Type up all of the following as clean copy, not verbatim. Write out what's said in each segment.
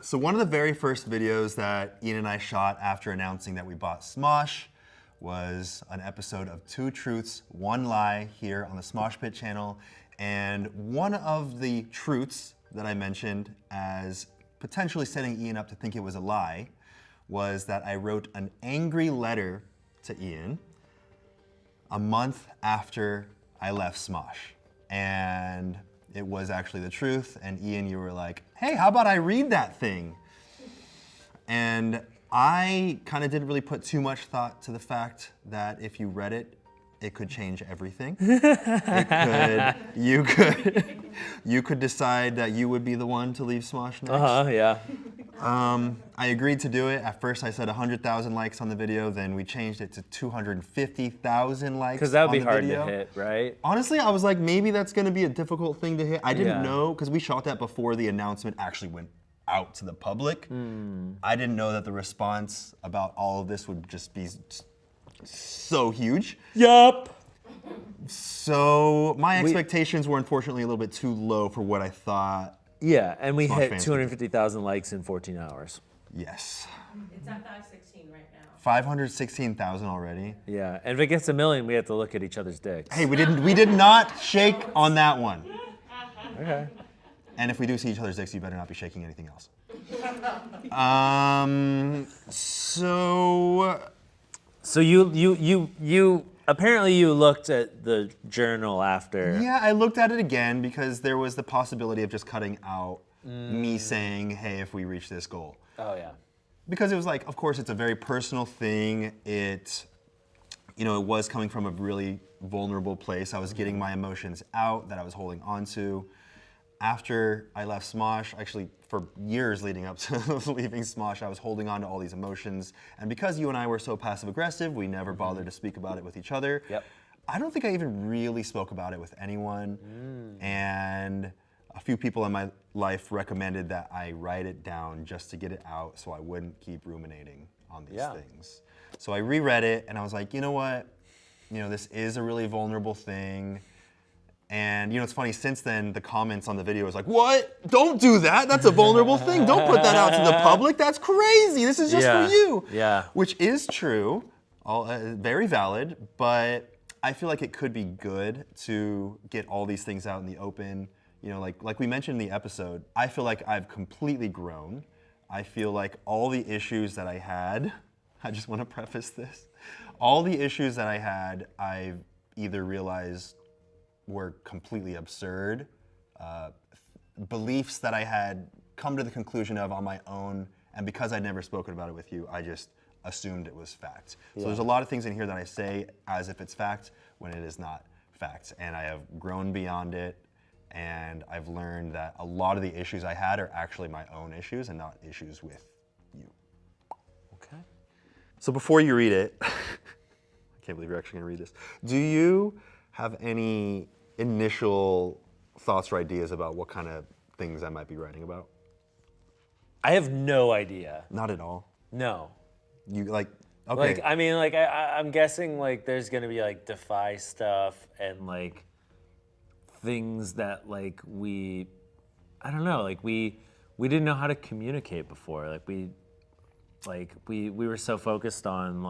So one of the very first videos that Ian and I shot after announcing that we bought Smosh was an episode of Two Truths, One Lie here on the Smosh Pit channel. And one of the truths that I mentioned as potentially setting Ian up to think it was a lie was that I wrote an angry letter to Ian a month after I left Smosh. And it was actually the truth, and Ian, you were like, hey, how about I read that thing? And I kind of didn't really put too much thought to the fact that if you read it, it could change everything. You could decide that you would be the one to leave Smosh next. Yeah. I agreed to do it. At first I said 100,000 likes on the video, then we changed it to 250,000 likes. Because that would be on the hard video. to hit, right? Honestly, I was like, maybe that's gonna be a difficult thing to hit. I didn't know, because we shot that before the announcement actually went out to the public. I didn't know that the response about all of this would just be so huge. Yup. So my expectations were unfortunately a little bit too low for what I thought. Yeah, and we Smosh hit fans 250,000 likes in 14 hours. Yes. It's at 516 right now. 516,000 already. Yeah, and if it gets 1 million, we have to look at each other's dicks. Hey, we did not shake on that one. Okay. And if we do see each other's dicks, you better not be shaking anything else. So you apparently you looked at the journal after. Yeah, I looked at it again because there was the possibility of just cutting out me saying, hey, if we reach this goal. Oh yeah. Because it was like, of course, it's a very personal thing. It was coming from a really vulnerable place. I was getting my emotions out that I was holding on to. After I left Smosh, actually for years leading up to leaving Smosh, I was holding on to all these emotions. And because you and I were so passive aggressive, we never bothered to speak about it with each other. Yep. I don't think I even really spoke about it with anyone. And a few people in my life recommended that I write it down just to get it out so I wouldn't keep ruminating on these things. So I reread it and I was like, you know what? This is a really vulnerable thing. And it's funny, since then, the comments on the video is like, what? Don't do that. That's a vulnerable thing. Don't put that out to the public. That's crazy. This is just for you. Yeah. Which is true, very valid, but I feel like it could be good to get all these things out in the open. Like we mentioned in the episode, I feel like I've completely grown. I feel like all the issues that I had, I just want to preface this, all the issues that I had, I've either realized were completely absurd, beliefs that I had come to the conclusion of on my own, and because I'd never spoken about it with you, I just assumed it was fact. So there's a lot of things in here that I say as if it's fact when it is not fact, and I have grown beyond it, and I've learned that a lot of the issues I had are actually my own issues and not issues with you. Okay. So before you read it, I can't believe you're actually gonna read this. Do you have any initial thoughts or ideas about what kind of things I might be writing about? I have no idea. Not at all. No. You okay. I'm guessing there's gonna be Defy stuff and things that we didn't know how to communicate before. We were so focused on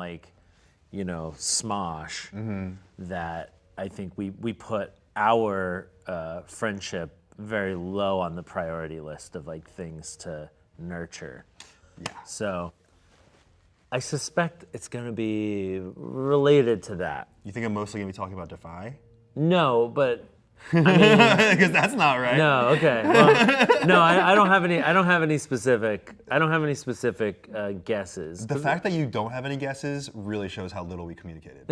Smosh that I think we put our friendship very low on the priority list of things to nurture. Yeah. So I suspect it's gonna be related to that. You think I'm mostly gonna be talking about Defy? No, but because that's not right. no. Okay. Well, no, I don't have any. I don't have any specific guesses. The fact that you don't have any guesses really shows how little we communicated.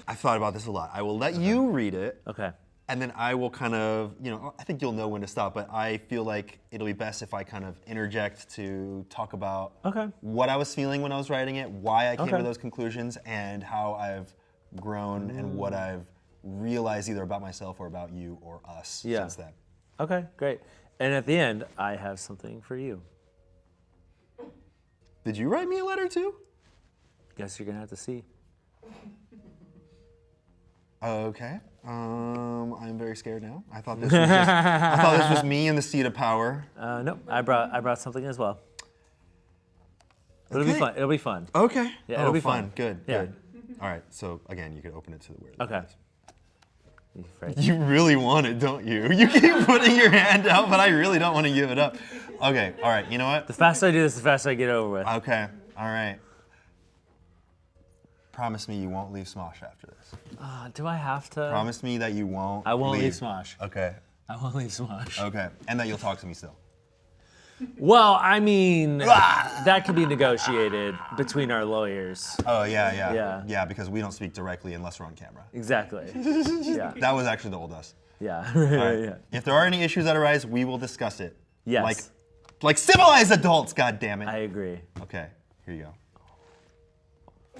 I thought about this a lot. I will let you read it. Okay. And then I will kind of, I think you'll know when to stop, but I feel like it'll be best if I kind of interject to talk about what I was feeling when I was writing it, why I came to those conclusions, and how I've grown and what I've realized either about myself or about you or us since then. Okay, great. And at the end, I have something for you. Did you write me a letter too? Guess you're gonna have to see. Okay. I'm very very scared now? I thought this was just, I thought this was me in the seat of power. Nope, I brought something as well. It'll be Okay. fun. It'll be fun. Okay. Yeah, it'll be fun. Good. Yeah. Good. All right. So again, you can open it to the weird. Okay. You afraid? You really want it, don't you? You keep putting your hand out, but I really don't want to give it up. Okay. All right. You know what? The faster I do this, the faster I get over with. Okay. All right. Promise me you won't leave Smosh after this. Do I have to? Promise me that you won't. I won't leave Smosh. Okay. I won't leave Smosh. Okay. And that you'll talk to me still. Well, I mean, that could be negotiated between our lawyers. Oh yeah. Yeah. Yeah, because we don't speak directly unless we're on camera. Exactly. Yeah. That was actually the old us. Yeah. All right. Yeah. If there are any issues that arise, we will discuss it. Yes. Like civilized adults, God damn it. I agree. Okay, here you go.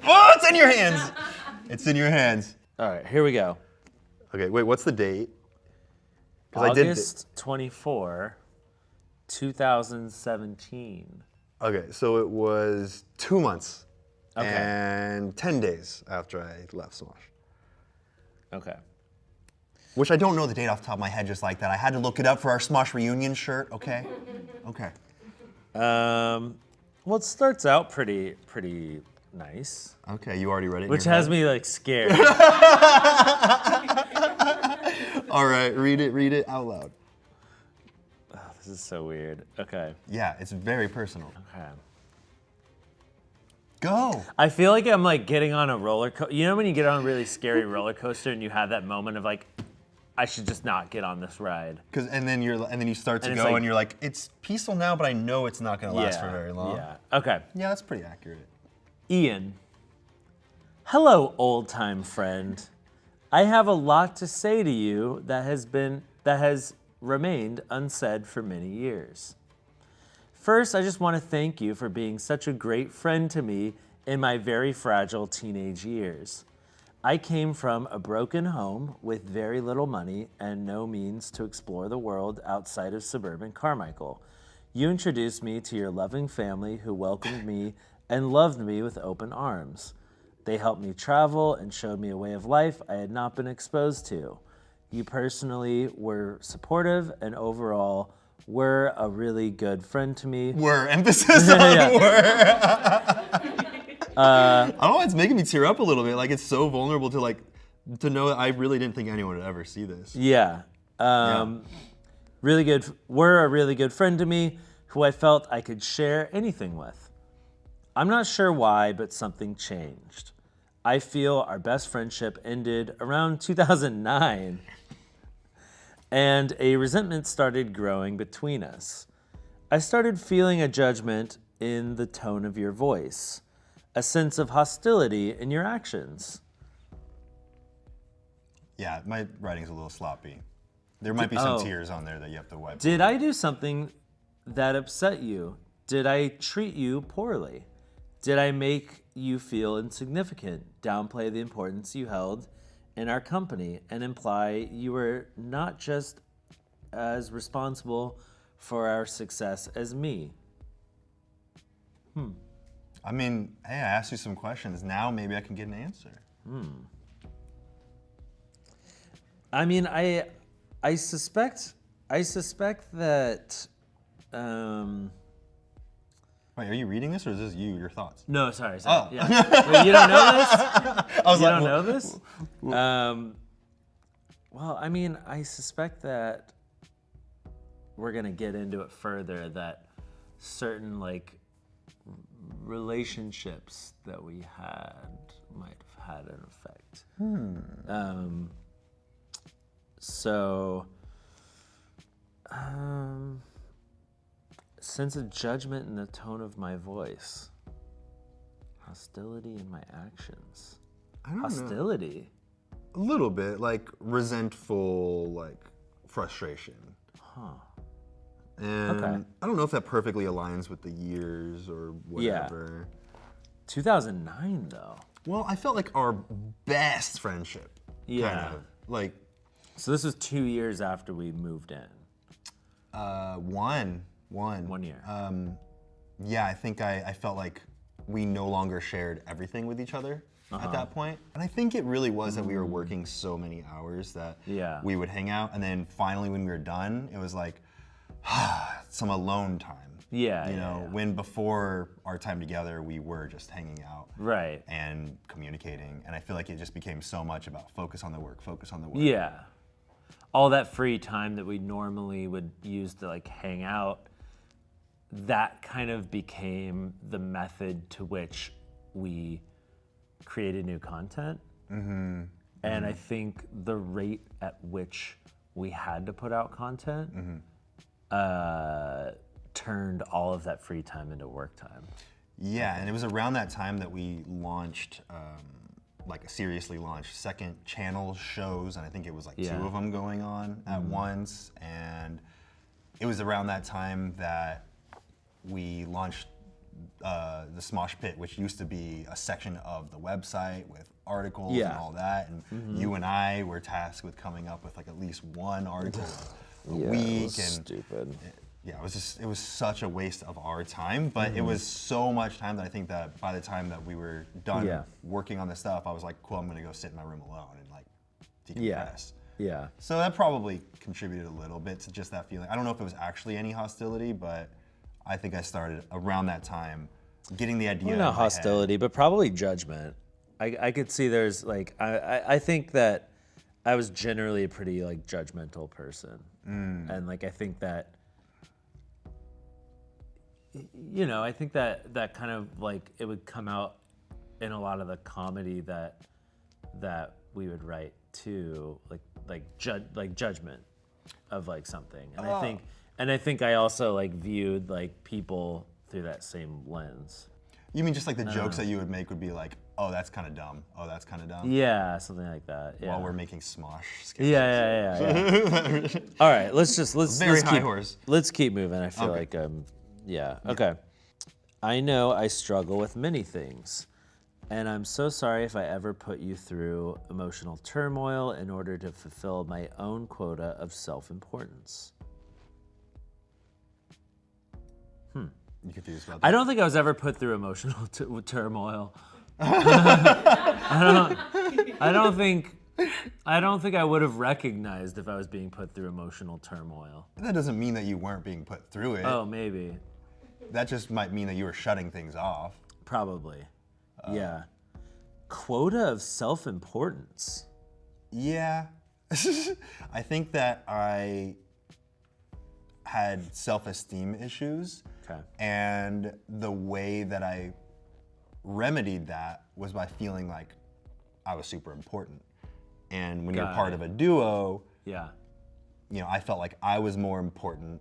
Oh, it's in your hands. It's in your hands. All right, here we go. Okay, wait, what's the date? August 24, 2017. Okay, so it was 2 months Okay. and 10 days after I left Smosh. Okay. Which I don't know the date off the top of my head just like that. I had to look it up for our Smosh reunion shirt, okay? Okay. Well, it starts out pretty nice, Okay, you already read it? in which your has head? me like scared. All right, read it out loud. This is so weird. Okay. Yeah, it's very personal. Okay. Go. I feel like I'm like getting on a roller coaster. You know when you get on a really scary roller coaster and you have that moment of like, I should just not get on this ride. And then you start to And go it's like- and you're like, it's peaceful now, but I know it's not gonna last for very long. Yeah. Okay. Yeah, that's pretty accurate. Ian. Hello, old-time friend. I have a lot to say to you that has remained unsaid for many years. First, I just want to thank you for being such a great friend to me in my very fragile teenage years. I came from a broken home with very little money and no means to explore the world outside of suburban Carmichael. You introduced me to your loving family who welcomed me and loved me with open arms. They helped me travel and showed me a way of life I had not been exposed to. You personally were supportive and overall were a really good friend to me. Were, emphasis on Yeah. were. I don't know why it's making me tear up a little bit. Like it's so vulnerable to know that I really didn't think anyone would ever see this. Yeah. Really good, were a really good friend to me who I felt I could share anything with. I'm not sure why, but something changed. I feel our best friendship ended around 2009, and a resentment started growing between us. I started feeling a judgment in the tone of your voice, a sense of hostility in your actions. Yeah, my writing's a little sloppy. There might be some Oh. tears on there that you have to wipe. Did I do something that upset you? Did I treat you poorly? Did I make you feel insignificant, downplay the importance you held in our company, and imply you were not just as responsible for our success as me? I mean, hey, I asked you some questions. Now maybe I can get an answer. I mean, I suspect that. Wait, are you reading this or is this your thoughts? No, sorry. Oh. Yeah. Wait, you don't know this? I was You like, don't know this? Well, I mean, I suspect that we're gonna get into it further. That certain relationships that we had might have had an effect. Sense of judgment in the tone of my voice. Hostility in my actions. I don't know. Hostility? A little bit, like resentful, like frustration. And Okay. I don't know if that perfectly aligns with the years or whatever. 2009, though. Well, I felt like our best friendship. Yeah. Kind of. Like, So this was 2 years after we moved in. one. 1 year. Yeah, I think I felt like we no longer shared everything with each other. at that point. And I think it really was that we were working so many hours that Yeah. we would hang out. And then finally, when we were done, it was like some alone time. Yeah, You yeah, know, yeah. when before our time together, we were just hanging out. Right. And communicating. And I feel like it just became so much about focus on the work, focus on the work. Yeah. All that free time that we normally would use to like hang out, that kind of became the method to which we created new content. And I think the rate at which we had to put out content turned all of that free time into work time. Yeah, and it was around that time that we launched, seriously launched second channel shows, and I think it was like Yeah. 2 of them going on at once. And it was around that time that we launched the Smosh Pit, which used to be a section of the website with articles Yeah. and all that. And you and I were tasked with coming up with like at least one article a week. And stupid. yeah, it was such a waste of our time, but it was so much time that I think that by the time that we were done Yeah. working on this stuff, I was like, cool, I'm gonna go sit in my room alone and like Yeah. decompress. Yeah. So that probably contributed a little bit to just that feeling. I don't know if it was actually any hostility, but I think I started around that time getting the idea. Well, in not my head. hostility, but probably judgment. I could see there's like I think that I was generally a pretty like judgmental person, and like I think that I think that kind of like it would come out in a lot of the comedy that we would write too, like judgment of like something, and I think I also like viewed like people through that same lens. You mean just like the jokes that you would make would be like, oh, that's kind of dumb. Oh, that's kind of dumb. Yeah, something like that. Yeah. While we're making Smosh sketches. Yeah. All right, let's Very high keep, horse. Let's keep moving. I feel Okay. like okay. I know I struggle with many things, and I'm so sorry if I ever put you through emotional turmoil in order to fulfill my own quota of self-importance. You confused about that? I don't think I was ever put through emotional turmoil. I don't think I would have recognized if I was being put through emotional turmoil. That doesn't mean that you weren't being put through it. Oh, maybe. That just might mean that you were shutting things off. Probably. Yeah. Quota of self-importance. Yeah. I think that I had self-esteem issues. Okay. And the way that I remedied that was by feeling like I was super important. And when you're Got part it. of a duo, Yeah. I felt like I was more important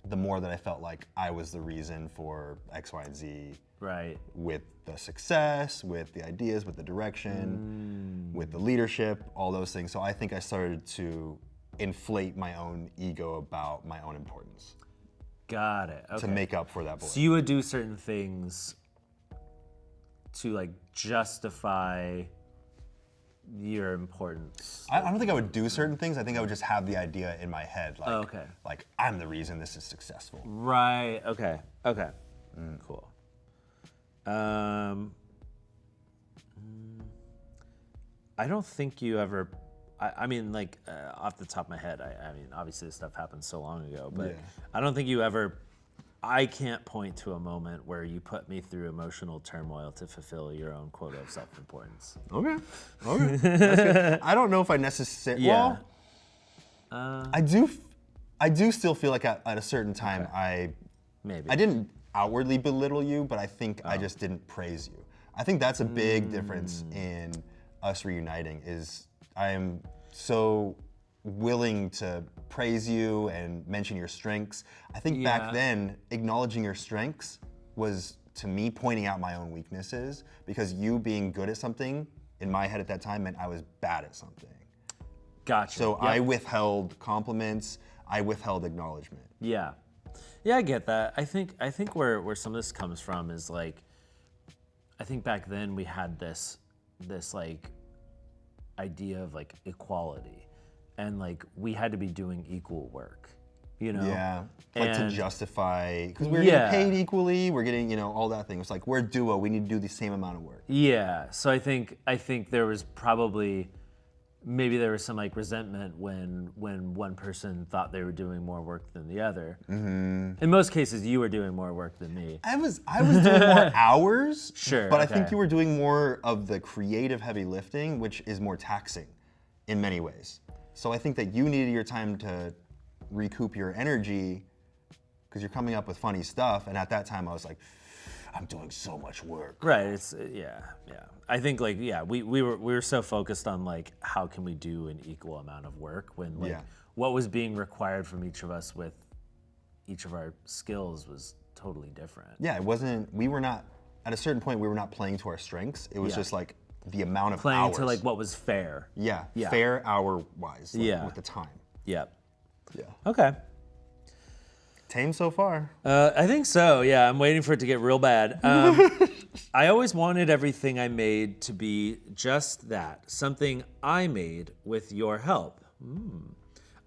the more that I felt like I was the reason for X, Y, and Z Right. with the success, with the ideas, with the direction, with the leadership, all those things. So I think I started to inflate my own ego about my own importance Got it. Okay. to make up for that void. So you would do certain things to like justify your importance. I don't think I would do certain things. I think I would just have the idea in my head, like, Okay. like I'm the reason this is successful. Right. Okay. Cool. I don't think you ever. I mean, like off the top of my head, I mean, obviously this stuff happened so long ago, but Yeah. I don't think you ever. I can't point to a moment where you put me through emotional turmoil to fulfill your own quota of self-importance. Okay. That's good. I don't know if I necessarily. Yeah. Well, I do still feel like at a certain time Maybe. I didn't outwardly belittle you, but I think Oh. I just didn't praise you. I think that's a big difference in us reuniting. Is I am so willing to praise you and mention your strengths. I think Yeah. back then, acknowledging your strengths was to me pointing out my own weaknesses, because you being good at something in my head at that time meant I was bad at something. Gotcha. So Yep. I withheld compliments, I withheld acknowledgement. Yeah, I get that. I think where some of this comes from is like, I think back then we had this like idea of like equality, and like we had to be doing equal work, you know? Yeah, like to And- justify, because we're Yeah. getting paid equally, we're getting, you know, all that thing. It's like, we're a duo, we need to do the same amount of work. Yeah, so I think there was probably maybe there was some like resentment when one person thought they were doing more work than the other. In most cases, you were doing more work than me. I was doing more hours, Sure, but I think okay. you were doing more of the creative heavy lifting, which is more taxing in many ways. So I think that you needed your time to recoup your energy because you're coming up with funny stuff, and at that time I was like, I'm doing so much work. Right. It's yeah. I think like we were so focused on like how can we do an equal amount of work when like Yeah. what was being required from each of us with each of our skills was totally different. Yeah, it wasn't. We were not at a certain point. We were not playing to our strengths. It was Yeah. just like the amount of Playing hours. to like what was fair. Yeah, Yeah. fair hour wise. Like, Yeah. with the time. Yep. Yeah. Okay. Tame so far. I think so. Yeah, I'm waiting for it to get real bad. I always wanted everything I made to be just that, something I made with your help.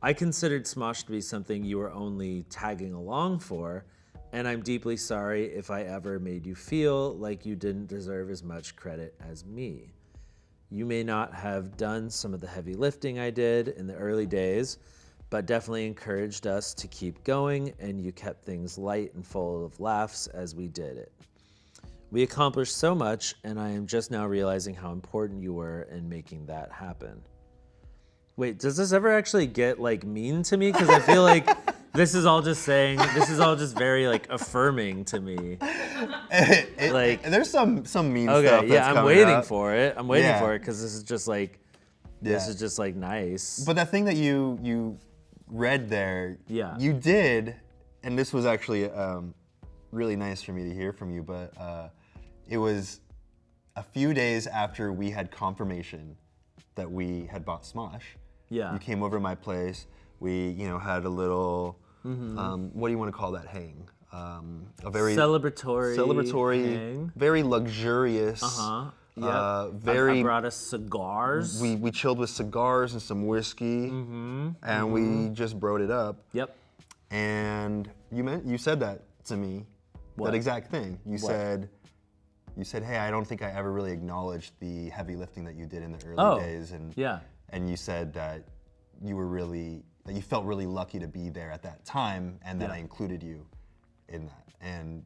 I considered Smosh to be something you were only tagging along for, and I'm deeply sorry if I ever made you feel like you didn't deserve as much credit as me. You may not have done some of the heavy lifting I did in the early days, but definitely encouraged us to keep going, and you kept things light and full of laughs as we did it. We accomplished so much, and I am just now realizing how important you were in making that happen. Wait, does this ever actually get like mean to me? Because I feel like this is all just very like affirming to me. Like, There's some mean stuff okay, that's yeah, I'm coming waiting up. for it. I'm waiting Yeah. for it because this is just like Yeah. nice. But that thing that you read there, Yeah. you did, and this was actually really nice for me to hear from you, but it was a few days after we had confirmation that we had bought Smosh. Yeah. You came over to my place. We, had a little, what do you want to call that hang? A very Celebratory hang. very luxurious. Yep. Very. I brought us cigars. We chilled with cigars and some whiskey, and we just broed it up. Yep. And you said that to me, What? that exact thing. You What? said, hey, I don't think I ever really acknowledged the heavy lifting that you did in the early Oh, days, and yeah. and you said that you felt really lucky to be there at that time, and that Yeah. I included you in that, and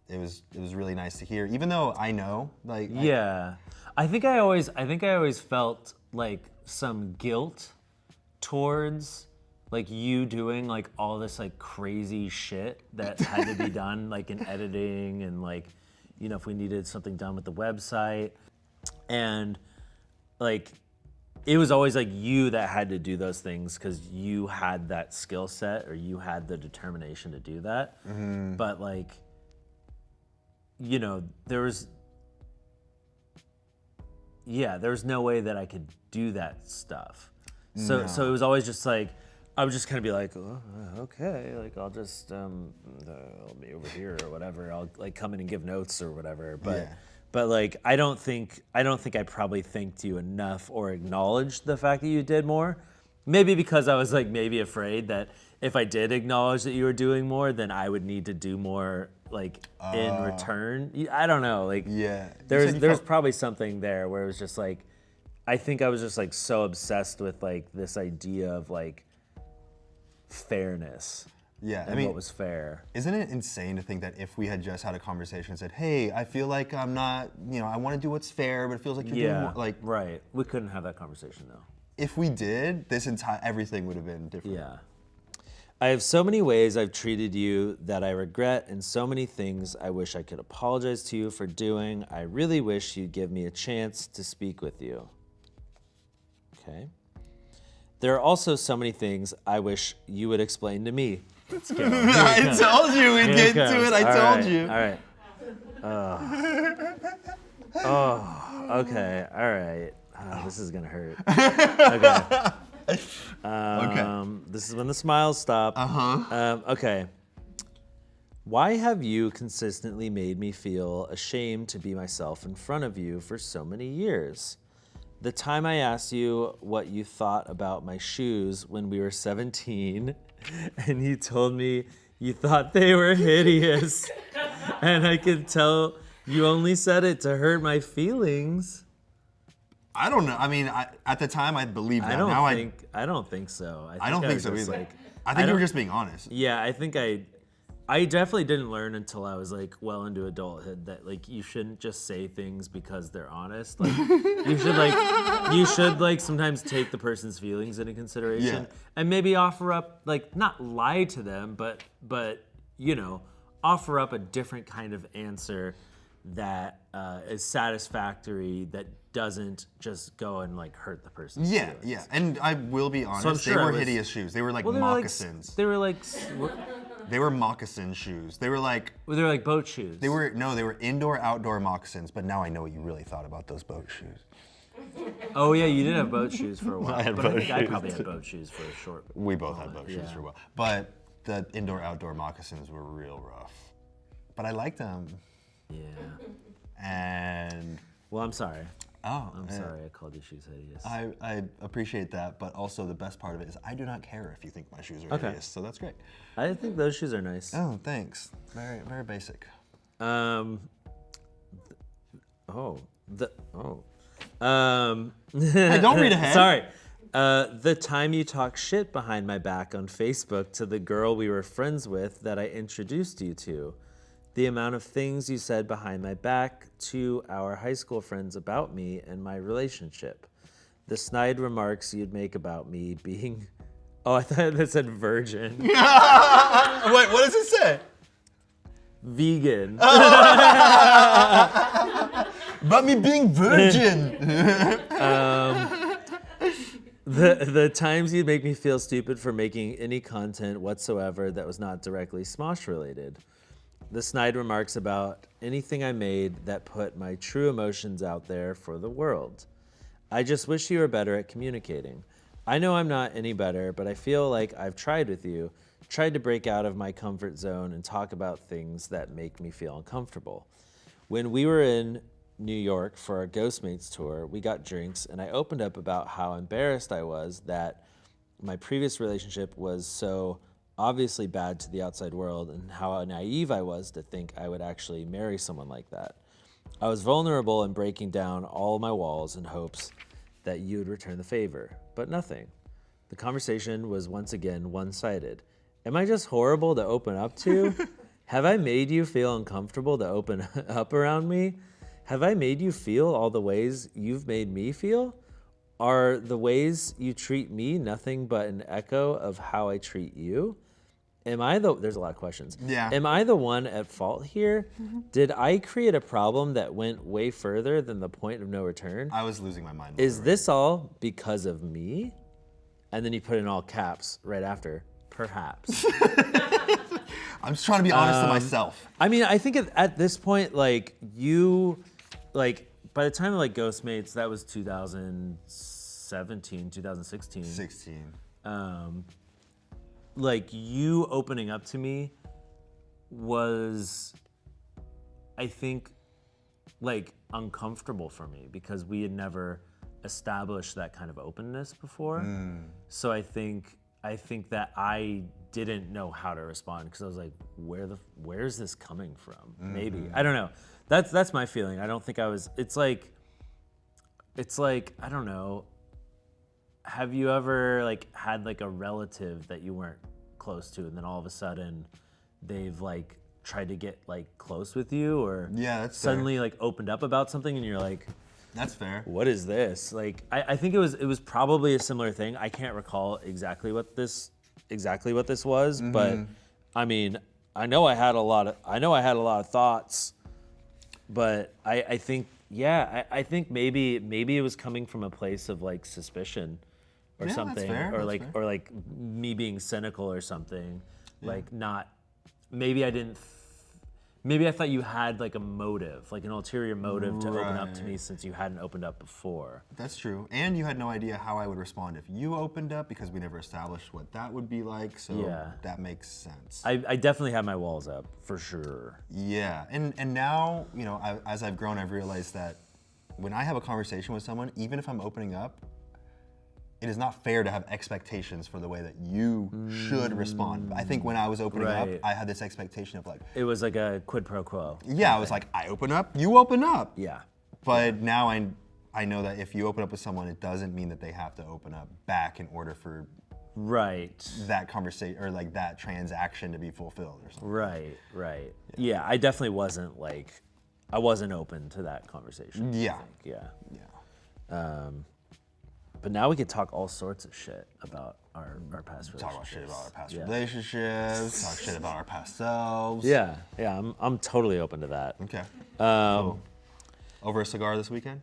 it was really nice to hear, even though I know, like, Yeah. I think I always felt like some guilt towards like you doing like all this like crazy shit that had to be done like in editing and like, if we needed something done with the website, and like it was always like you that had to do those things because you had that skill set or you had the determination to do that. But like, there was no way that I could do that stuff. So it was always just like, I would just kind of be like, oh, okay, like I'll just I'll be over here or whatever. I'll like come in and give notes or whatever. But Yeah. but like I don't think I probably thanked you enough or acknowledged the fact that you did more. Maybe because I was like maybe afraid that if I did acknowledge that you were doing more, then I would need to do more like in return. I don't know. Like Yeah. You there's said you felt- probably something there where it was just like, I think I was just like so obsessed with like this idea of like fairness Yeah, and what was fair. Isn't it insane to think that if we had just had a conversation and said, hey, I feel like I'm not, I want to do what's fair, but it feels like you're doing more, like, right. We couldn't have that conversation though. if we did, everything would have been different. Yeah. I have so many ways I've treated you that I regret, and so many things I wish I could apologize to you for doing. I really wish you'd give me a chance to speak with you. Okay. There are also so many things I wish you would explain to me. Let's go. I told you we'd Here get comes. to it. I All told right, you. All right. Oh, okay. All right. Oh, this is gonna hurt. Okay. This is when the smiles stop. Okay. Why have you consistently made me feel ashamed to be myself in front of you for so many years? The time I asked you what you thought about my shoes when we were 17, and you told me you thought they were hideous, and I could tell you only said it to hurt my feelings. I don't know. I mean, at the time, I believed that. I don't now think so. I don't think so was either. like- I think you were don't- just being honest. Yeah, I think I definitely didn't learn until I was like well into adulthood that like you shouldn't just say things because they're honest. Like you should like sometimes take the person's feelings into consideration Yeah. and maybe offer up like not lie to them, but you know, offer up a different kind of answer that is satisfactory, that doesn't just go and like hurt the person's Yeah, feelings. yeah. And I will be honest, sure they I were was- hideous shoes. They were like Well, moccasins. they were like They were moccasin shoes. They were like boat shoes. they were indoor outdoor moccasins, but now I know what you really thought about those boat shoes. Oh yeah, you did have boat shoes for a while. I had but I boat think I shoes, probably had boat shoes for a short. We both had boat shoes yeah. for a while. But the indoor outdoor moccasins were real rough. But I liked them. Yeah. And Well, I'm sorry. I'm Sorry, I called your shoes hideous. I appreciate that, but also the best part of it is I do not care if you think my shoes are Okay. hideous, so that's great. I think those shoes are nice. Oh, thanks. Very, very basic. Um. Hey, don't read ahead. Sorry. The time you talk shit behind my back on Facebook to the girl we were friends with that I introduced you to. The amount of things you said behind my back to our high school friends about me and my relationship. The snide remarks you'd make about me being... Oh, I thought that said virgin. Wait, what does it say? Vegan. About me being virgin. The times you'd make me feel stupid for making any content whatsoever that was not directly Smosh related. The snide remarks about anything I made that put my true emotions out there for the world. I just wish you were better at communicating. I know I'm not any better, but I feel like I've tried with you, tried to break out of my comfort zone and talk about things that make me feel uncomfortable. When we were in New York for our Ghostmates tour, we got drinks and I opened up about how embarrassed I was that my previous relationship was so obviously bad to the outside world and how naive I was to think I would actually marry someone like that. I was vulnerable and breaking down all my walls in hopes that you would return the favor, but nothing. The conversation was once again one-sided. Am I just horrible to open up to? Have I made you feel uncomfortable to open up around me? Have I made you feel all the ways you've made me feel? Are the ways you treat me nothing but an echo of how I treat you? There's a lot of questions. Yeah. Am I the one at fault here? Did I create a problem that went way further than the point of no return? I was losing my mind. Is this all because of me? And then you put in all caps right after, perhaps. I'm just trying to be honest to myself. I mean, I think at this point, like by the time of like Ghostmates, that was 2017, 2016. 16. Like you opening up to me was, I think, like uncomfortable for me because we had never established that kind of openness before. So I think that I didn't know how to respond because I was like, where's this coming from? Maybe. I don't know. That's my feeling. I don't think I was, it's like, I don't know. Have you ever like had like a relative that you weren't close to and then all of a sudden they've like tried to get like close with you or Yeah, that's fair. suddenly like opened up about something and you're like, That's fair. what is this? Like, I think it was probably a similar thing. I can't recall exactly what this was, but I mean, I know I had a lot of thoughts, but I think I think maybe it was coming from a place of like suspicion or Yeah, that's something, fair, or that's like fair. or like me being cynical or something, like not. Maybe I didn't. Maybe I thought you had like a motive, like an ulterior motive to open up to me since you hadn't opened up before. That's true. And you had no idea how I would respond if you opened up because we never established what that would be like. So Yeah. that makes sense. I definitely had my walls up for sure. Yeah. And now, as I've grown, I've realized that when I have a conversation with someone, even if I'm opening up, it is not fair to have expectations for the way that you should respond. I think when I was opening up, Right. I had this expectation of like, It was like a quid pro quo. yeah, I was like, I open up, you open up. Yeah. But now I know that if you open up with someone, it doesn't mean that they have to open up back in order for Right. that conversation or like that transaction to be fulfilled or something. Right. Yeah, I definitely wasn't like, I wasn't open to that conversation. I Yeah. think. Yeah. Yeah. But now we could talk all sorts of shit about our past relationships. Talk about shit about our past Yeah. relationships, talk shit about our past selves. Yeah, I'm totally open to that. Okay. Cool. Over a cigar this weekend?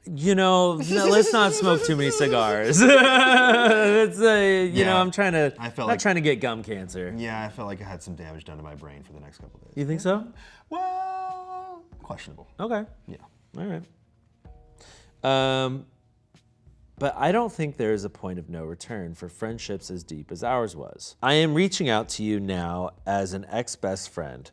You know, no, let's not smoke too many cigars. It's you know, Yeah. I'm trying to I felt not like- trying to get gum cancer. Yeah, I felt like I had some damage done to my brain for the next couple days. You think so? Well, questionable. Okay. Yeah. All right. But I don't think there is a point of no return for friendships as deep as ours was. I am reaching out to you now as an ex-best friend.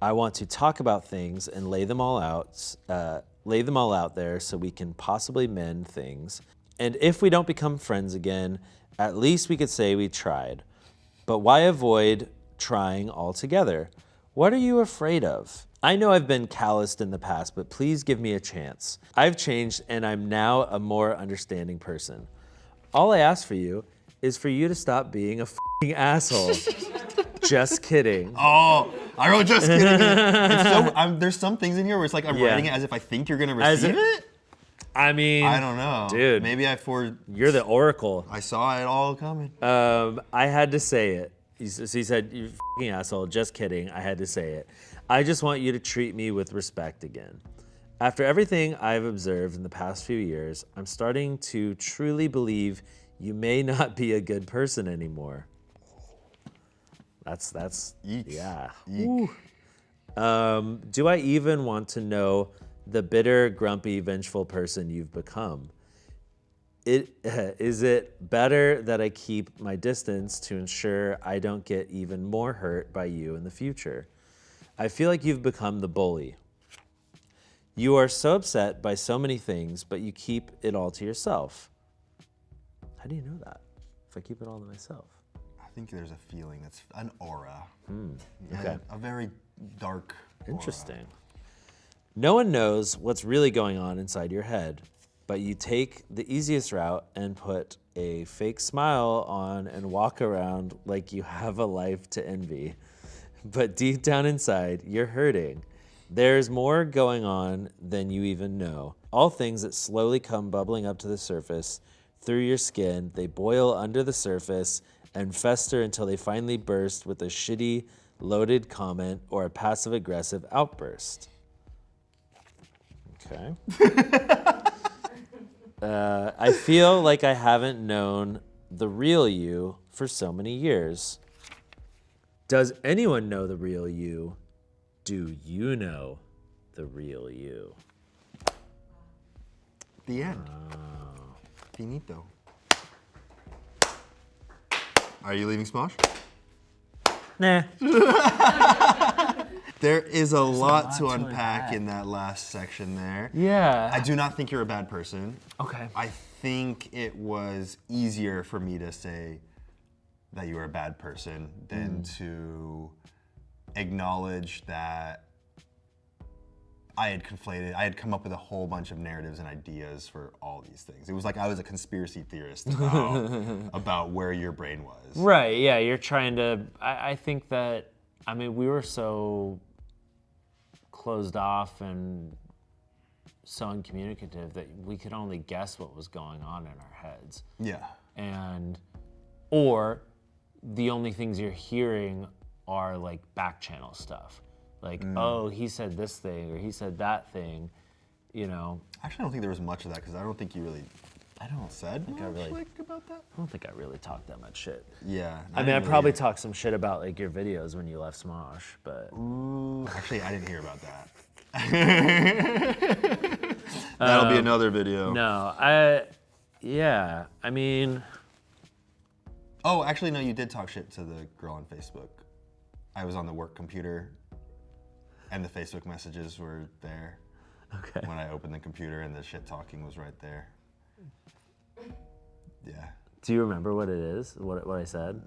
I want to talk about things and lay them all out there so we can possibly mend things. And if we don't become friends again, at least we could say we tried. But why avoid trying altogether? What are you afraid of? I know I've been calloused in the past, but please give me a chance. I've changed and I'm now a more understanding person. All I ask for you is for you to stop being a f***ing asshole. Just kidding. Oh, I wrote just kidding. There's some things in here where it's like I'm Yeah. writing it as if I think you're gonna As receive if- it. I mean, I don't know, dude. Maybe You're the oracle. I saw it all coming. I had to say it. He said, you f***ing asshole, just kidding. I had to say it. I just want you to treat me with respect again. After everything I've observed in the past few years, I'm starting to truly believe you may not be a good person anymore. That's Yeeks. yeah. Yeek. Do I even want to know the bitter, grumpy, vengeful person you've become? Is it better that I keep my distance to ensure I don't get even more hurt by you in the future? I feel like you've become the bully. You are so upset by so many things, but you keep it all to yourself. How do you know that? If I keep it all to myself? I think there's a feeling that's an aura. okay. A very dark aura. Interesting. No one knows what's really going on inside your head, but you take the easiest route and put a fake smile on and walk around like you have a life to envy. But deep down inside, you're hurting. There's more going on than you even know. All things that slowly come bubbling up to the surface through your skin, they boil under the surface and fester until they finally burst with a shitty, loaded comment or a passive-aggressive outburst. Okay. I feel like I haven't known the real you for so many years. Does anyone know the real you? Do you know the real you? The end. Finito. Are you leaving Smosh? Nah. There is a lot to unpack in that last section there. Yeah. I do not think you're a bad person. Okay. I think it was easier for me to say that you were a bad person than to acknowledge that I had come up with a whole bunch of narratives and ideas for all these things. It was like I was a conspiracy theorist about where your brain was. Right, yeah, you're trying to, I think that, I mean, we were so closed off and so uncommunicative that we could only guess what was going on in our heads. Yeah. Or the only things you're hearing are like back channel stuff. Like, oh, he said this thing or he said that thing, you know. Actually, I don't think there was much of that because I don't think you really said much about that. I don't think I really talked that much shit. Yeah. I mean, I probably talked some shit about like your videos when you left Smosh, but. Ooh, actually, I didn't hear about that. That'll be another video. No, I mean. Oh, actually, no, you did talk shit to the girl on Facebook. I was on the work computer, and the Facebook messages were there. Okay. when I opened the computer and the shit talking was right there. Yeah. Do you remember what it is? What I said?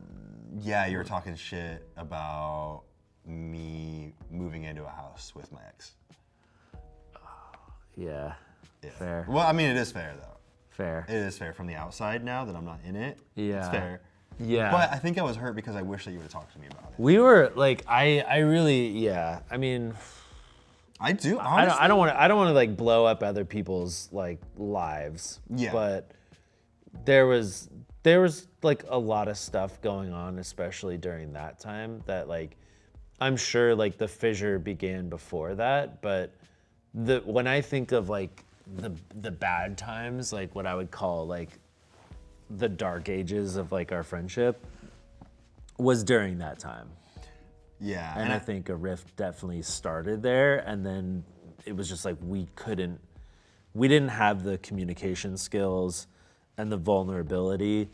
Yeah, you were talking shit about me moving into a house with my ex. Yeah. Yeah. Fair. Well, I mean, it is fair though. Fair. It is fair from the outside now that I'm not in it. Yeah. It's fair. Yeah. But I think I was hurt because I wish that you would have talked to me about it. We were like, I really, yeah. I mean, I do. I Honestly, don't want to like blow up other people's like lives. Yeah. But there was like a lot of stuff going on, especially during that time, that like I'm sure like the fissure began before that, but when I think of like the bad times, like what I would call like the dark ages of like our friendship, was during that time. Yeah. And I think a rift definitely started there, and then it was just like we didn't have the communication skills and the vulnerability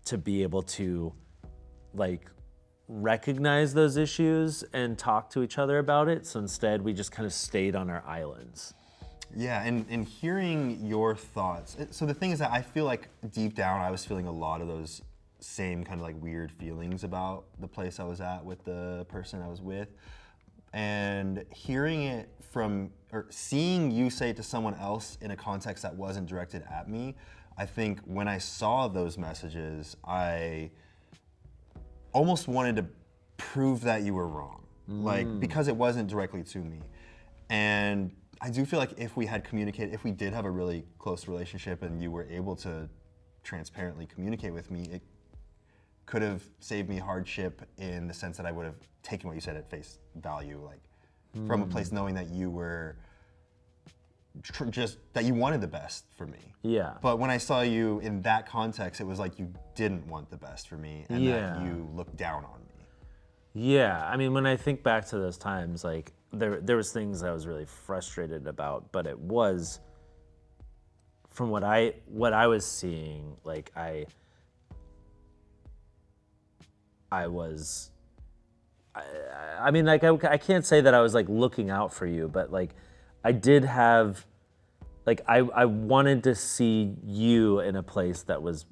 to be able to like recognize those issues and talk to each other about it. So instead we just kind of stayed on our islands. Yeah, and hearing your thoughts. So the thing is that I feel like deep down I was feeling a lot of those same kind of like weird feelings about the place I was at with the person I was with. And hearing it from, or seeing you say it to someone else in a context that wasn't directed at me, I think when I saw those messages, I almost wanted to prove that you were wrong. Like, because it wasn't directly to me. And I do feel like if we had communicated, if we did have a really close relationship and you were able to transparently communicate with me, it could have saved me hardship in the sense that I would have taken what you said at face value, like from a place knowing that you were just that you wanted the best for me. Yeah. But when I saw you in that context, it was like you didn't want the best for me and that Yeah. you looked down on me. Yeah, I mean, when I think back to those times, like there was things I was really frustrated about, but it was from what I was seeing, like I mean, like I can't say that I was like looking out for you, but like I did have, like I wanted to see you in a place that was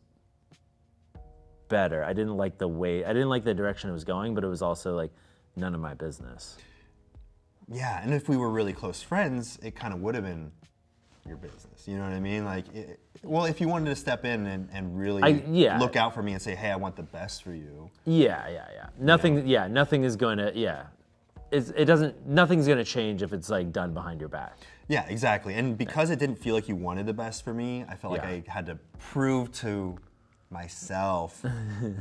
better. I didn't like the direction it was going, but it was also like none of my business. Yeah, and if we were really close friends, it kind of would have been your business. You know what I mean? Like, well, if you wanted to step in and really look out for me and say, hey, I want the best for you. Yeah. Nothing is going to, nothing's going to change if it's like done behind your back. Yeah, exactly. And because it didn't feel like you wanted the best for me, I felt like I had to prove to myself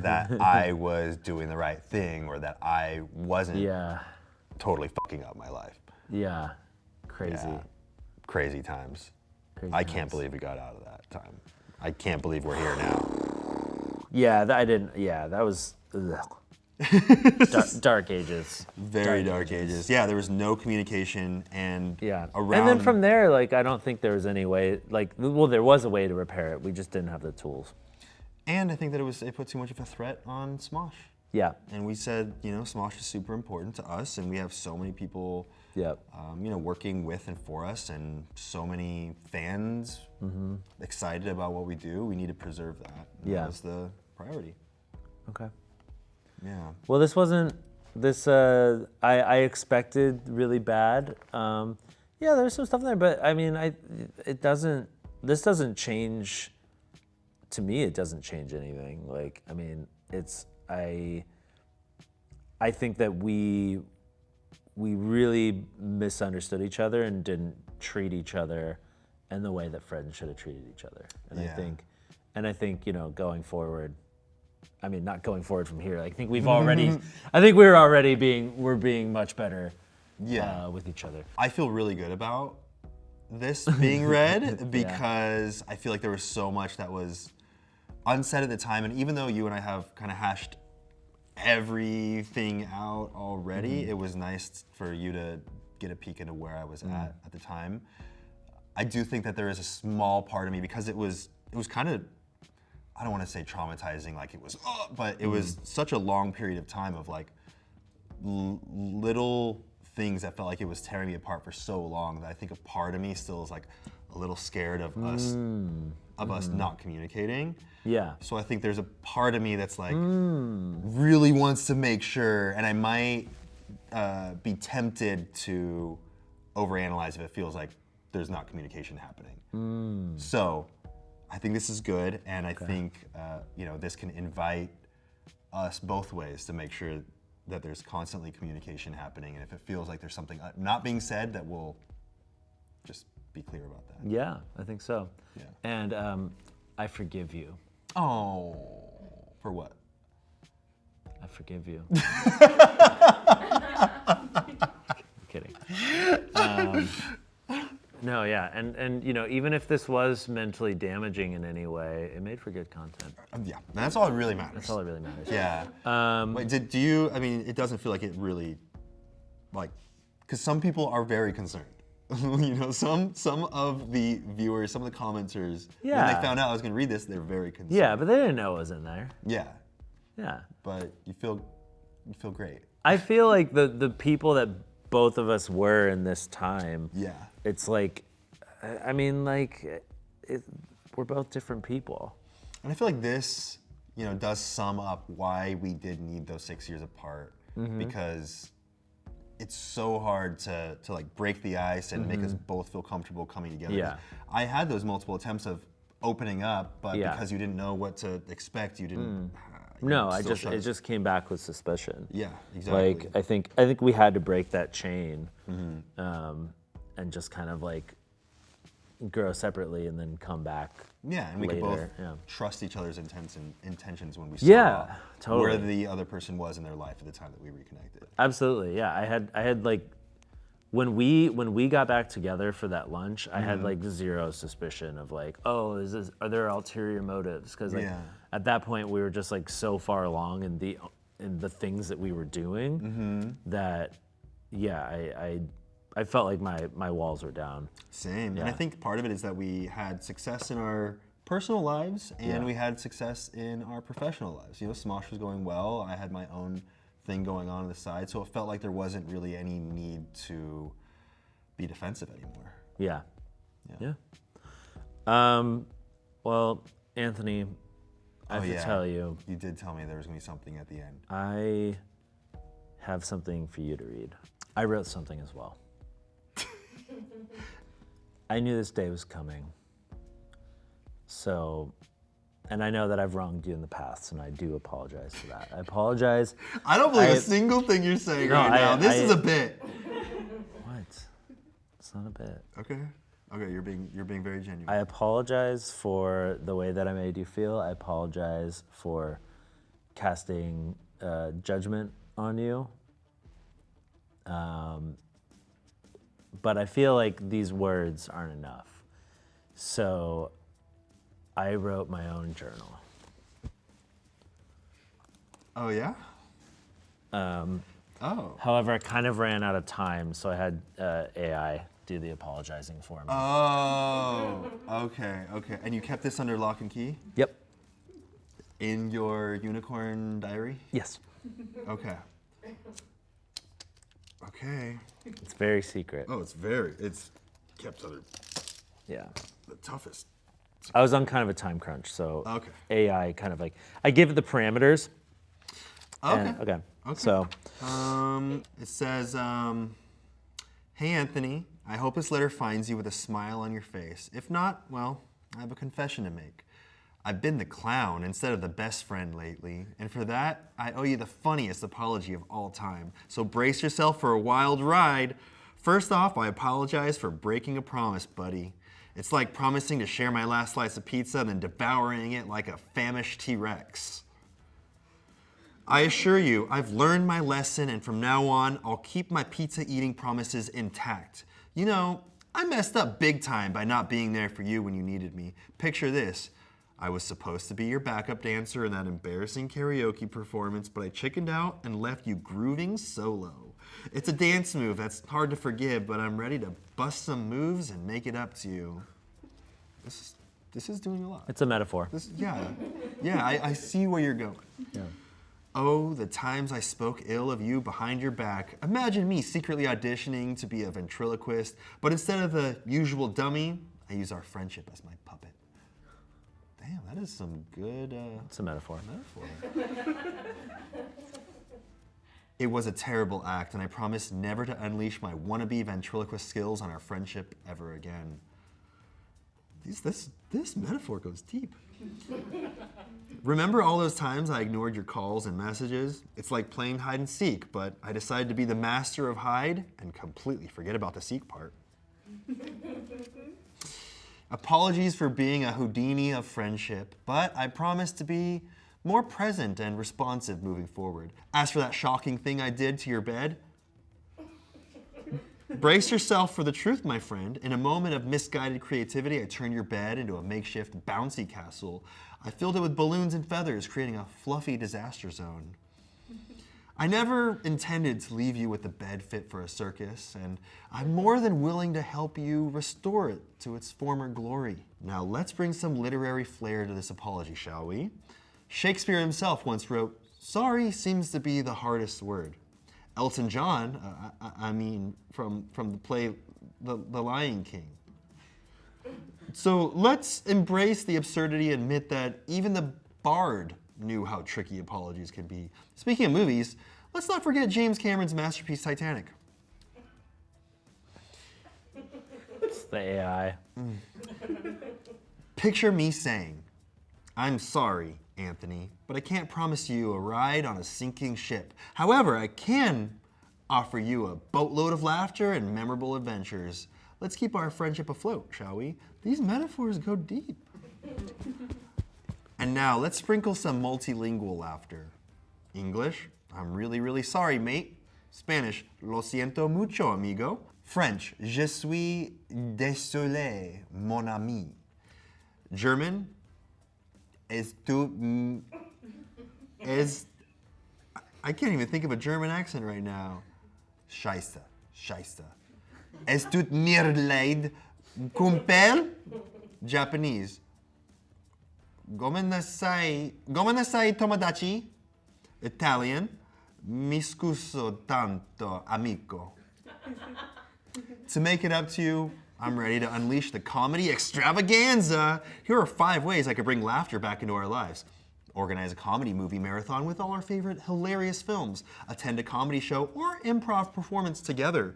that I was doing the right thing or that I wasn't totally fucking up my life. Yeah, crazy. Yeah. Crazy times. I can't believe we got out of that time. I can't believe we're here now. Yeah, that was dark ages. Very dark ages. Yeah, there was no communication and around. And then from there, like, I don't think there was any way, like, well, there was a way to repair it. We just didn't have the tools. And I think that it put too much of a threat on Smosh. Yeah. And we said, Smosh is super important to us, and we have so many people, working with and for us, and so many fans excited about what we do. We need to preserve that. And that was the priority. Okay. Yeah. Well, this wasn't this. I expected really bad. There's some stuff there, but I mean, it doesn't. This doesn't change. To me, it doesn't change anything. Like, I mean, I think that we really misunderstood each other and didn't treat each other in the way that friends should have treated each other. And I think, going forward, I mean, not going forward from here. I think we're being much better with each other. I feel really good about this being read because I feel like there was so much that was unsaid at the time, and even though you and I have kind of hashed everything out already, it was nice for you to get a peek into where I was at the time. I do think that there is a small part of me, because it was kind of, I don't want to say traumatizing like it was, but it was such a long period of time of like little things that felt like it was tearing me apart for so long that I think a part of me still is like a little scared of us not communicating. Yeah. So I think there's a part of me that's like really wants to make sure, and I might be tempted to overanalyze if it feels like there's not communication happening. So I think this is good, and I think this can invite us both ways to make sure that there's constantly communication happening, and if it feels like there's something not being said, that we'll just be clear about that. Yeah, I think so. Yeah. And I forgive you. Oh, for what? I forgive you. Kidding. No, yeah, and even if this was mentally damaging in any way, it made for good content. Yeah, that's all that really matters. That's all that really matters. Yeah. Wait, do you? I mean, it doesn't feel like it really, because some people are very concerned. Some of the viewers, some of the commenters, when Yeah. they found out I was going to read this, they're very concerned. Yeah, but they didn't know it was in there. Yeah, Yeah. but you feel great. I feel like the people that both of us were in this time, Yeah. it's like, I mean, we're both different people. And I feel like this, does sum up why we did need those 6 years apart, because it's so hard to like break the ice and make us both feel comfortable coming together. Yeah. I had those multiple attempts of opening up, but Yeah. because you didn't know what to expect, you didn't. No, still shut it us- just came back with suspicion. Yeah, exactly. Like I think we had to break that chain, and just kind of like grow separately and then come back. Yeah, and we could both later, yeah. trust each other's intentions when we saw Yeah, totally. where the other person was in their life at the time that we reconnected. Absolutely, yeah. I had like when we got back together for that lunch, I had like zero suspicion of like, oh, are there ulterior motives? Because like Yeah. at that point we were just like so far along in the things that we were doing that I felt like my walls were down. Same. And I Yeah. think part of it is that we had success in our personal lives and Yeah. we had success in our professional lives. Smosh was going well. I had my own thing going on the side. So it felt like there wasn't really any need to be defensive anymore. Yeah. Yeah. Well, Anthony, I have Oh, to yeah. tell you, You did tell me there was going to be something at the end. I have something for you to read. I wrote something as well. I knew this day was coming. So, and I know that I've wronged you in the past, and I do apologize for that. I apologize. I don't believe I- a single thing you're saying No, right now. This is I- a bit. What? It's not a bit. Okay. Okay, you're being very genuine. I apologize for the way that I made you feel. I apologize for casting judgment on you. But I feel like these words aren't enough. So I wrote my own journal. Oh yeah? Oh. However, I kind of ran out of time, so I had AI do the apologizing for me. Oh. Okay. And you kept this under lock and key Yep. in your unicorn diary? Yes. Okay. Okay. It's very secret. Oh, it's kept under Yeah. the toughest. I was on kind of a time crunch, so Okay. AI kind of like, I give it the parameters. Okay. and- okay. Okay. So, It says, hey Anthony, I hope this letter finds you with a smile on your face. If not, well, I have a confession to make. I've been the clown instead of the best friend lately, and for that, I owe you the funniest apology of all time. So brace yourself for a wild ride. First off, I apologize for breaking a promise, buddy. It's like promising to share my last slice of pizza and then devouring it like a famished T-Rex. I assure you, I've learned my lesson, and from now on, I'll keep my pizza eating promises intact. I messed up big time by not being there for you when you needed me. Picture this. I was supposed to be your backup dancer in that embarrassing karaoke performance, but I chickened out and left you grooving solo. It's a dance move that's hard to forgive, but I'm ready to bust some moves and make it up to you. This is doing a lot. it's a metaphor. Yeah, I see where you're going. Yeah. Oh, the times I spoke ill of you behind your back. Imagine me secretly auditioning to be a ventriloquist, but instead of the usual dummy, I use our friendship as my puppet. Damn, that is some good It's a metaphor. metaphor. It was a terrible act, and I promised never to unleash my wannabe ventriloquist skills on our friendship ever again. This metaphor goes deep. Remember all those times I ignored your calls and messages? It's like playing hide and seek, but I decided to be the master of hide and completely forget about the seek part. Apologies for being a Houdini of friendship, but I promise to be more present and responsive moving forward. As for that shocking thing I did to your bed, brace yourself for the truth, my friend. In a moment of misguided creativity, I turned your bed into a makeshift bouncy castle. I filled it with balloons and feathers, creating a fluffy disaster zone. I never intended to leave you with the bed fit for a circus, and I'm more than willing to help you restore it to its former glory. Now let's bring some literary flair to this apology, shall we? Shakespeare himself once wrote, "Sorry seems to be the hardest word." Elton John, from the play The Lion King. So let's embrace the absurdity and admit that even the bard knew how tricky apologies can be. Speaking of movies, let's not forget James Cameron's masterpiece Titanic. It's the AI. Picture me saying, "I'm sorry, Anthony, but I can't promise you a ride on a sinking ship. However, I can offer you a boatload of laughter and memorable adventures. Let's keep our friendship afloat, shall we?" These metaphors go deep. And now let's sprinkle some multilingual laughter. English, "I'm really, really sorry, mate." Spanish, "Lo siento mucho, amigo." French, "Je suis désolé, mon ami." German, I can't even think of a German accent right now. Scheisse, scheisse. Es tut mir leid, kumpel. Japanese. Gomenasai tomodachi. Italian. Mi scuso tanto, amico. To make it up to you, I'm ready to unleash the comedy extravaganza. Here are 5 ways I could bring laughter back into our lives. Organize a comedy movie marathon with all our favorite hilarious films. Attend a comedy show or improv performance together.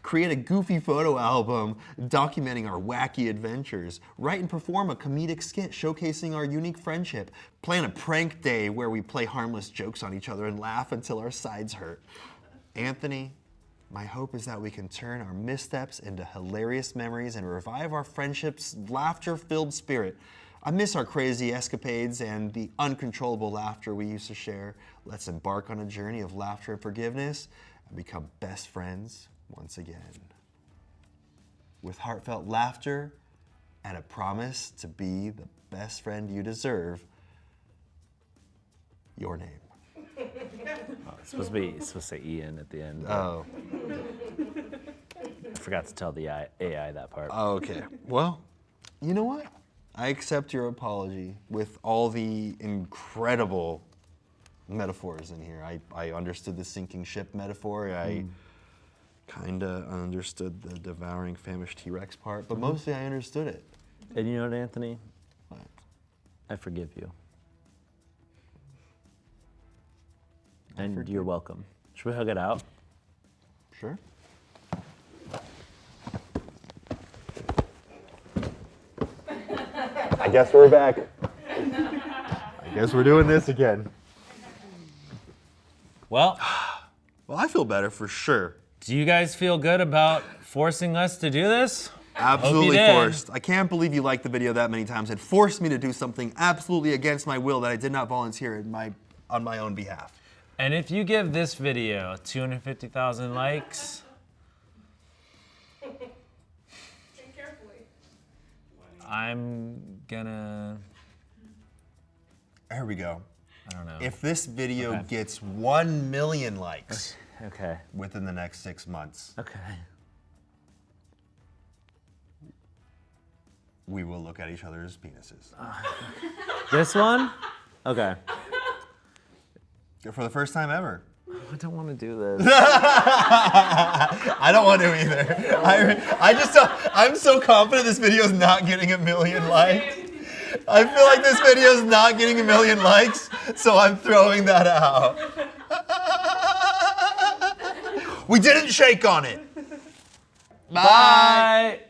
Create a goofy photo album documenting our wacky adventures. Write and perform a comedic skit showcasing our unique friendship. Plan a prank day where we play harmless jokes on each other and laugh until our sides hurt. Anthony, my hope is that we can turn our missteps into hilarious memories and revive our friendship's laughter-filled spirit. I miss our crazy escapades and the uncontrollable laughter we used to share. Let's embark on a journey of laughter and forgiveness and become best friends once again. With heartfelt laughter and a promise to be the best friend you deserve, your name. It's supposed to say Ian at the end. but Oh, I forgot to tell the AI that part. okay. Well, you know what? I accept your apology with all the incredible metaphors in here. I understood the sinking ship metaphor. I kind of understood the devouring famished T-Rex part, but mostly I understood it. And you know what, Anthony? What? I forgive you. And forgive- you're welcome. Should we hug it out? Sure. I guess we're back. I guess we're doing this again. Well, Well, I feel better for sure. do you guys feel good about forcing us to do this? Absolutely did. forced. I can't believe you liked the video that many times. It forced me to do something absolutely against my will that I did not volunteer on my own behalf. And if you give this video 250,000 likes, Think carefully. I'm gonna, There we go. I don't know. If this video Okay. gets 1 million likes Okay, within the next 6 months, okay. we will look at each other's penises. This one? Okay. For the first time ever. I don't want to do this. I don't want to either. I'm so confident this video is not getting 1 million likes. I feel like this video is not getting 1 million likes, so I'm throwing that out. We didn't shake on it. Bye. Bye.